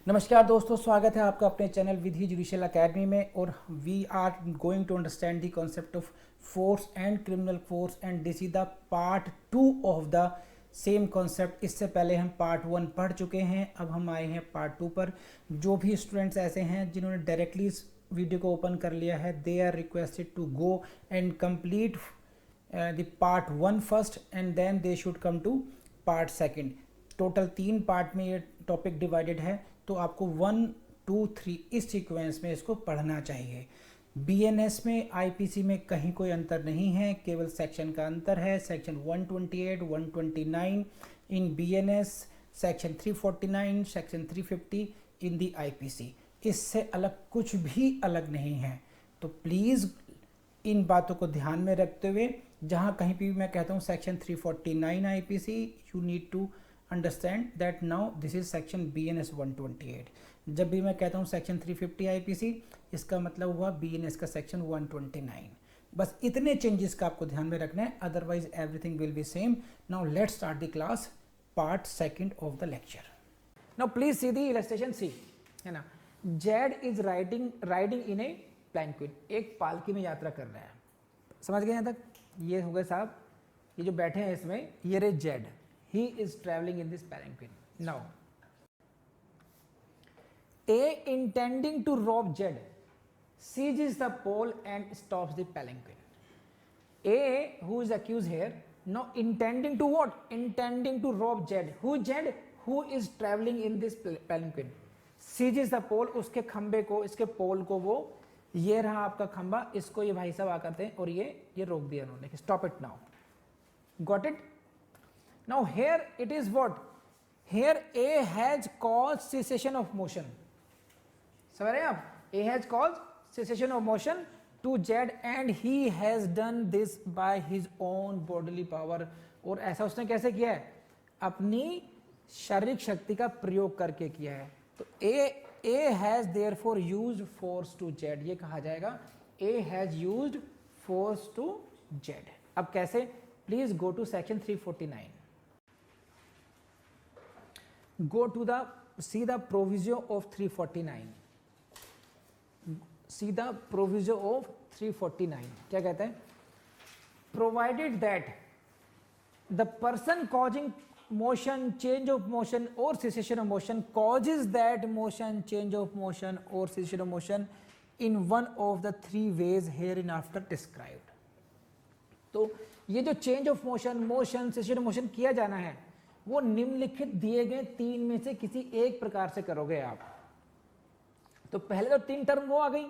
नमस्कार दोस्तों, स्वागत है आपका अपने चैनल विधि जुडिशियल एकेडमी में। और we are going to understand the concept of force and criminal force and this is the part 2 of the same concept. इससे पहले हम पार्ट 1 पढ़ चुके हैं, अब हम आए हैं पार्ट 2 पर। जो भी स्टूडेंट्स ऐसे हैं जिन्होंने डायरेक्टली इस वीडियो को ओपन कर लिया है, they are requested to go and complete the part 1 first and then they should come to part 2। Total 3 part में ये टॉपिक डिवाइडेड है, तो आपको 1, 2, 3 इस सीक्वेंस में इसको पढ़ना चाहिए। बीएनएस में, आईपीसी में कहीं कोई अंतर नहीं है, केवल सेक्शन का अंतर है। सेक्शन 128, 129 इन बीएनएस, सेक्शन 349, सेक्शन 350 इन दी आईपीसी। इससे अलग कुछ भी अलग नहीं है। तो प्लीज़ इन बातों को ध्यान में रखते हुए, जहाँ कहीं भी मैं कहता हूँ section 349 IPC, you need to understand that now this is section BNS 128। जब भी मैं कहता हूँ सेक्शन 350 आईपीसी, इसका मतलब हुआ बीएनएस का सेक्शन 129। बस इतने चेंजेस का आपको ध्यान में रखना है, otherwise everything will be same. Now let's start the class, part 2 of the lecture. Now please see the illustration C, है ना। Z is riding in a palanquin, एक पालकी में यात्रा कर रहा है। समझ गए यहाँ तक? ये हो गए साहब, ये जो बैठे हैं इसमें, ये रे Z, he is traveling in this palanquin. Now A intending to rob Z seizes the pole and stops the palanquin. A, who is accused here, now intending to what? Intending to rob Z. Who is Z? Who is traveling in this palanquin. Seizes the pole, उसके खंबे को, इसके पोल को, वो ये रहा आपका खंबा, इसको ये भाई साहब आकर थे और ये रोक दिया उन्होंने, stop it now. Got it? Now here it is what? Here A has caused cessation of motion. समझ रहे हैं आप? A has caused cessation of motion to Z and he has done this by his own bodily power. और ऐसा उसने कैसे किया है? अपनी शारीरिक शक्ति का प्रयोग करके किया है। तो A has therefore used force to Z, ये कहा जाएगा A has used force to Z। अब कैसे? Please go to section 349. Go to see the proviso of 349. See the proviso of 349. क्या कहते हैं? Provided that the person causing motion, change of motion or cessation of motion causes that motion, change of motion or cessation of motion in one of the 3 ways hereinafter described. तो ये जो change of motion, cessation of motion किया जाना है, वो निम्नलिखित दिए गए 3 में से किसी एक प्रकार से करोगे आप। तो पहले तो 3 टर्म वो आ गई,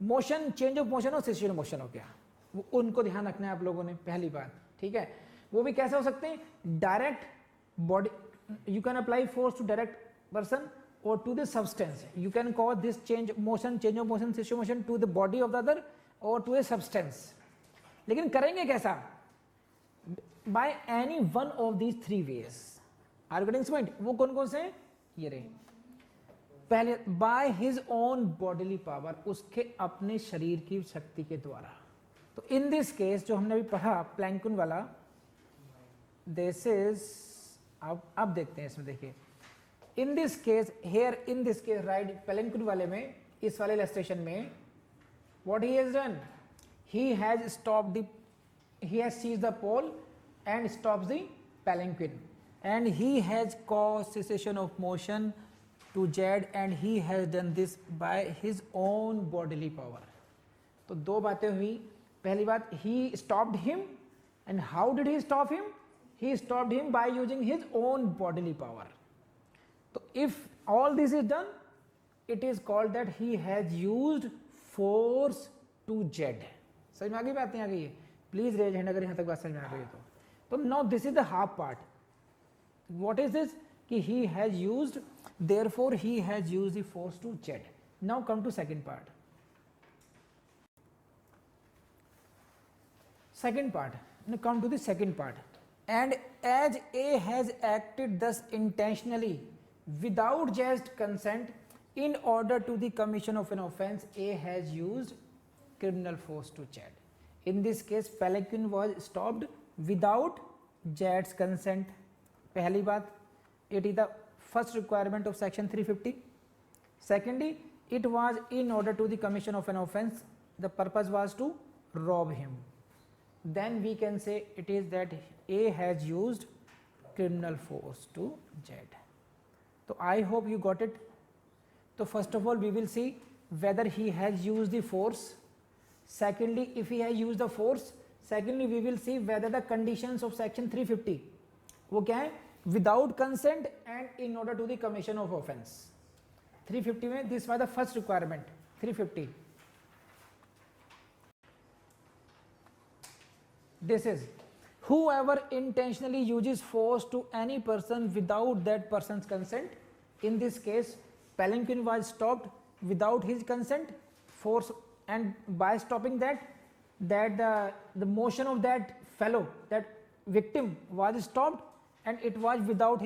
मोशन, चेंज ऑफ मोशन और सेशन ऑफ मोशन हो गया। वो उनको ध्यान रखना है आप लोगों ने, पहली बात, ठीक है। वो भी कैसे हो सकते हैं? Direct body, you can apply force to direct person और to the substance. You can cause this change motion, change of motion, cessation motion to the body of the other और टू ए सब्सटेंस। लेकिन करेंगे कैसा? by any one of these 3 ways. Are you getting this point? वो कौन कौन से? ये रहे। पहले by his own bodily power, उसके अपने शरीर की शक्ति के द्वारा। तो in this case जो हमने अभी पढ़ा प्लैंक्विन वाला, this is, अब देखते हैं इसमें, देखिए in this case here, in this case right, प्लैंक्विन वाले में, इस वाले इलस्ट्रेशन में what he has done, he has stopped the, he has seized the pole and stops the palanquin and he has caused cessation of motion to Z and he has done this by his own bodily power. तो 2 बातें हुई। पहली बात, he stopped him and how did he stop him? He stopped him by using his own bodily power. तो if all this is done, it is called that he has used force to Z. समझ में आ गई बात? नहीं आ गई है? Please raise hand अगर यहाँ तक बात समझ में आ गई है तो now this is the half part. What is this? कि he has used, therefore he has used the force to Z. Now come to second part. Second part, now come to the second part. And as A has acted thus intentionally without just consent in order to the commission of an offense, A has used criminal force to Z. In this case, palanquin was stopped without Z's consent. पहली बात, it is the first requirement of section 350. Secondly, it was in order to the commission of an offense, the purpose was to rob him. Then we can say it is that A has used criminal force to Z. So I hope you got it. So first of all we will see whether he has used the force. Secondly, if he has used the force, secondly we will see whether the conditions of section 350 वो क्या है, without consent and in order to the commission of offense. 350 में this was the first requirement. 350 this is whoever intentionally uses force to any person without that person's consent. In this case palanquin was stopped without his consent, force, and by stopping that the motion of that fellow, that victim was stopped, and it was without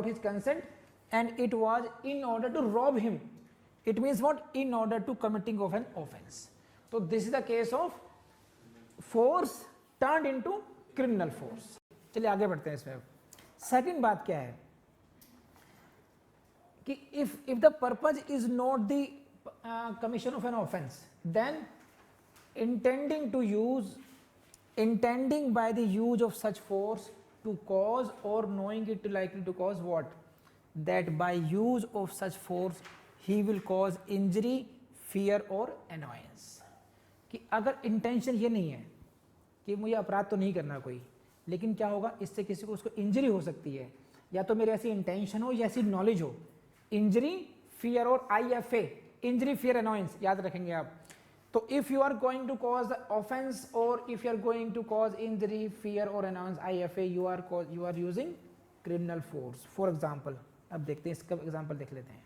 his consent, and it was in order to rob him. It means what? In order to committing of an offense. So this is the case of force turned into criminal force. चलिए आगे बढ़ते हैं इसमें. Second बात क्या है कि if the purpose is not the commission of an offense, then intending by the use of such force to cause or knowing it likely to cause what? That by use of such force he will cause injury, fear or annoyance. कि अगर intention ये नहीं है कि मुझे अपराध तो नहीं करना कोई, लेकिन क्या होगा, इससे किसी को उसको इंजरी हो सकती है, या तो मेरी ऐसी इंटेंशन हो या ऐसी नॉलेज हो. इंजरी, फियर और IFA, इंजरी, फियर, अनॉयंस याद रखेंगे आप. तो if you are going to cause offence और if you are going to cause injury, fear और annoyance, IFA, you are using criminal force. For example अब देखते हैं, इसका एग्जाम्पल देख लेते हैं.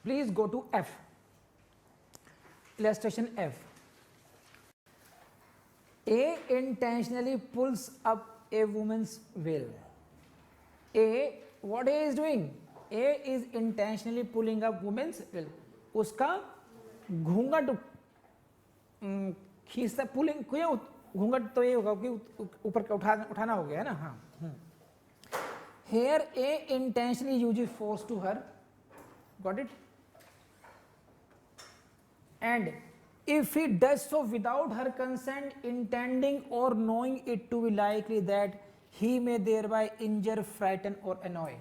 Please go to F, illustration F. A intentionally pulls up a woman's veil. What A is doing? A is intentionally pulling up woman's veil. उसका घूंघट खींचता, पुलिंग, घूंघट तो ये होगा कि ऊपर उठाना हो गया है ना. हाँ. Here A intentionally uses force to her. Got it? And if he does so without her consent, intending or knowing it to be likely that he may thereby injure, frighten or annoy.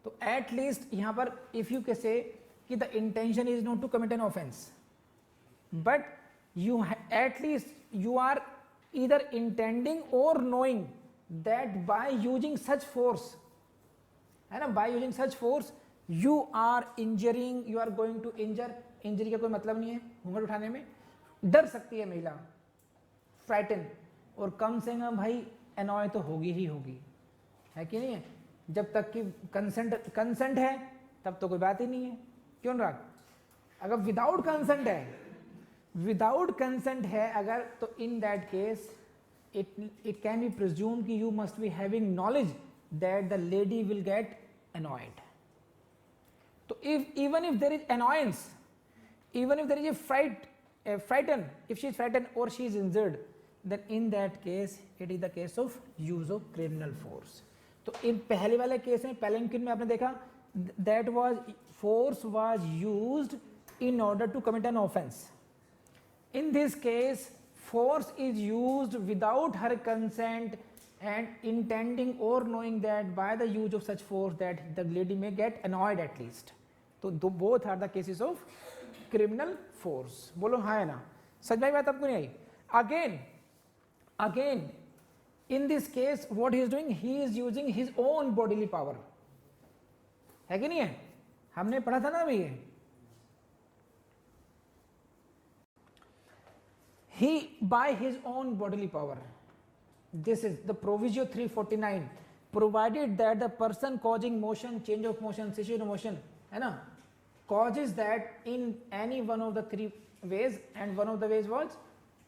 तो at least यहाँ पर if you can say कि the intention is not to commit an offense, but you at least you are either intending or knowing that by using such force, है ना, by using such force you are injuring, you are going to injure. Injury का कोई मतलब नहीं है, घूंघट उठाने में डर सकती है महिला, फ्राइटन, और कम से कम भाई एनॉय तो होगी ही होगी, है कि नहीं है. जब तक कि कंसेंट है तब तो कोई बात ही नहीं है. क्यों अनुराग? अगर विदाउट कंसेंट है अगर, तो in that case it can be presume कि you must be having knowledge that the lady will get annoyed. So even if there is annoyance, even if there is a frighten, if she is frightened or she is injured, then in that case it is the case of use of criminal force. तो इन पहले वाले case में पैलेंक्विन में आपने देखा that force was used in order to commit an offense. In this case force is used without her consent and intending or knowing that by the use of such force that the lady may get annoyed at least. तो both are the cases of criminal force. बोलो हाँ है ना, सच में बात आपको नहीं आई. Again in this case what he is doing, he is using his own bodily power, है कि नहीं है, हमने पढ़ा था ना अभी ये. He by his own bodily power, this is the proviso 349, provided that the person causing motion, change of motion, cessation of motion, है ना, causes that in any one of the three ways, and one of the ways was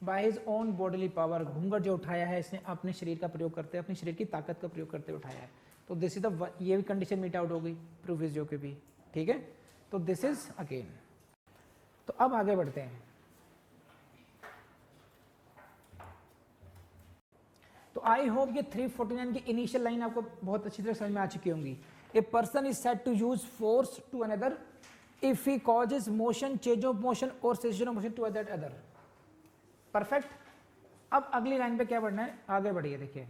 by his own bodily power. घूंघट जो उठाया है इसने अपने शरीर का प्रयोग करते, अपने शरीर की ताकत का प्रयोग करते उठाया है. तो दिस इज द, ये भी कंडीशन मीट आउट हो गई प्रोविजो के भी, ठीक है. तो दिस इज अगेन. तो अब आगे बढ़ते हैं. तो तो आई होप ये 349 की इनिशियल लाइन आपको बहुत अच्छी तरह समझ में आ चुकी होंगी. A person is said to use force to another if he causes motion, change of motion और cessation of motion to that other. Perfect. अब अगली लाइन पे क्या बढ़ना है, आगे बढ़िए. देखिए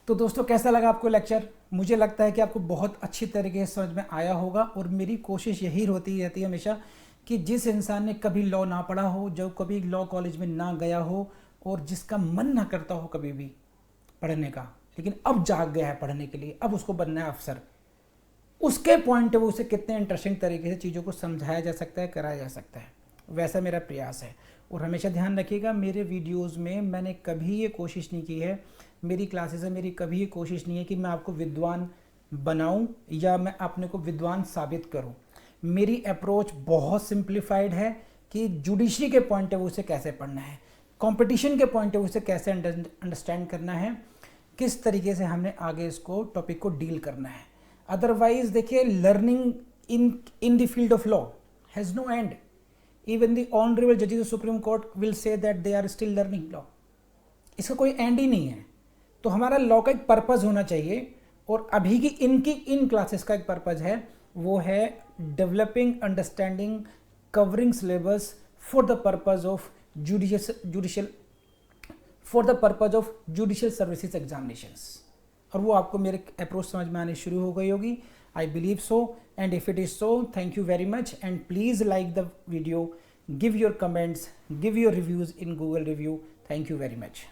तो दोस्तों कैसा लगा आपको लेक्चर. मुझे लगता है कि आपको बहुत अच्छी तरीके से समझ में आया होगा, और मेरी कोशिश यही होती रहती है हमेशा कि जिस इंसान ने कभी लॉ ना पढ़ा हो, जो कभी लॉ कॉलेज में ना गया हो, और जिसका मन ना करता हो कभी भी पढ़ने का, लेकिन अब जाग गया है पढ़ने के लिए, अब उसको बनना है अफसर, उसके पॉइंट ऑफ व्यू से कितने इंटरेस्टिंग तरीके से चीज़ों को समझाया जा सकता है, कराया जा सकता है, वैसा मेरा प्रयास है. और हमेशा ध्यान रखिएगा, मेरे वीडियोस में मैंने कभी ये कोशिश नहीं की है, मेरी क्लासेस में मेरी कभी ये कोशिश नहीं है कि मैं आपको विद्वान बनाऊं या मैं अपने को विद्वान साबित करूं. मेरी अप्रोच बहुत सिंप्लीफाइड है कि जुडिशरी के पॉइंट ऑफ व्यू से कैसे पढ़ना है, कंपटीशन के पॉइंट ऑफ व्यू से कैसे अंडरस्टैंड करना है, किस तरीके से हमने आगे इसको टॉपिक को डील करना है. अदरवाइज देखिए, learning in the field of law has no end. Even the honorable judges of Supreme Court will say that they are still learning law. इसका कोई एंड ही नहीं है. तो हमारा लॉ का एक पर्पज़ होना चाहिए, और अभी की इन क्लासेस का एक पर्पज़ है, वो है developing understanding covering syllabus for the purpose of judicial services examinations. और वो आपको मेरे अप्रोच समझ में आने शुरू हो गई होगी. I believe so, and if it is so, thank you very much, and please like the video, give your comments, give your reviews in Google review. Thank you very much.